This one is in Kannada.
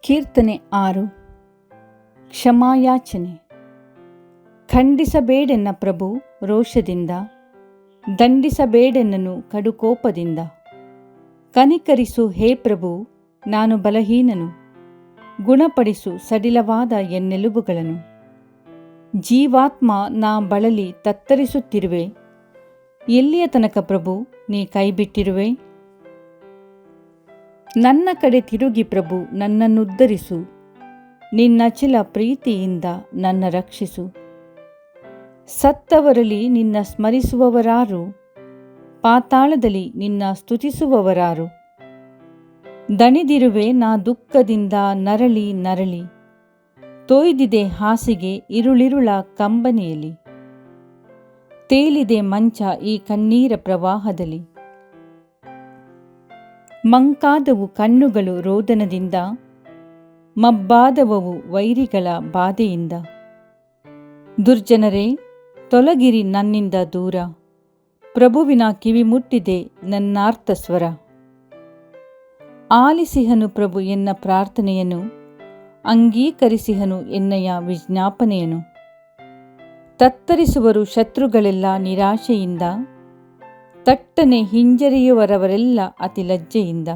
ಕೀರ್ತನೆ 6. ಕ್ಷಮಾಯಾಚನೆ. ಖಂಡಿಸಬೇಡೆನ್ನ ಪ್ರಭು ರೋಷದಿಂದ, ದಂಡಿಸಬೇಡೆನ್ನನು ಕಡುಕೋಪದಿಂದ. ಕನಿಕರಿಸು ಹೇ ಪ್ರಭು, ನಾನು ಬಲಹೀನನು, ಗುಣಪಡಿಸು ಸಡಿಲವಾದ ಎನ್ನೆಲುಬುಗಳನ್ನು. ಜೀವಾತ್ಮ ನಾ ಬಳಲಿ ತತ್ತರಿಸುತ್ತಿರುವೆ, ಎಲ್ಲಿಯ ತನಕ ಪ್ರಭು ನೀ ಕೈಬಿಟ್ಟಿರುವೆ? ನನ್ನ ಕಡೆ ತಿರುಗಿ ಪ್ರಭು ನನ್ನನ್ನುದ್ಧರಿಸು, ನಿನ್ನಚಲ ಪ್ರೀತಿಯಿಂದ ನನ್ನ ರಕ್ಷಿಸು. ಸತ್ತವರಲ್ಲಿ ನಿನ್ನ ಸ್ಮರಿಸುವವರಾರು? ಪಾತಾಳದಲ್ಲಿ ನಿನ್ನ ಸ್ತುತಿಸುವವರಾರು? ದಣಿದಿರುವೆ ನಾ ದುಃಖದಿಂದ ನರಳಿ ನರಳಿ, ತೊಯ್ದಿದೆ ಹಾಸಿಗೆ ಇರುಳಿರುಳ ಕಂಬನಿಯಲ್ಲಿ. ತೇಲಿದೆ ಮಂಚ ಈ ಕಣ್ಣೀರ ಪ್ರವಾಹದಲ್ಲಿ. ಮಂಕಾದವು ಕಣ್ಣುಗಳು ರೋದನದಿಂದ, ಮಬ್ಬಾದವವು ವೈರಿಗಳ ಬಾಧೆಯಿಂದ. ದುರ್ಜನರೇ, ತೊಲಗಿರಿ ನನ್ನಿಂದ ದೂರ, ಪ್ರಭುವಿನ ಕಿವಿ ಮುಟ್ಟಿದೆ ನನ್ನಾರ್ತ ಸ್ವರ. ಆಲಿಸಿಹನು ಪ್ರಭು ಎನ್ನ ಪ್ರಾರ್ಥನೆಯನ್ನು, ಅಂಗೀಕರಿಸಿಹನು ಎನ್ನಯ ವಿಜ್ಞಾಪನೆಯನ್ನು. ತತ್ತರಿಸುವರು ಶತ್ರುಗಳೆಲ್ಲ ನಿರಾಶೆಯಿಂದ, ತಟ್ಟನೆ ಹಿಂಜರಿಯುವವರೆಲ್ಲ ಅತಿ ಲಜ್ಜೆಯಿಂದ.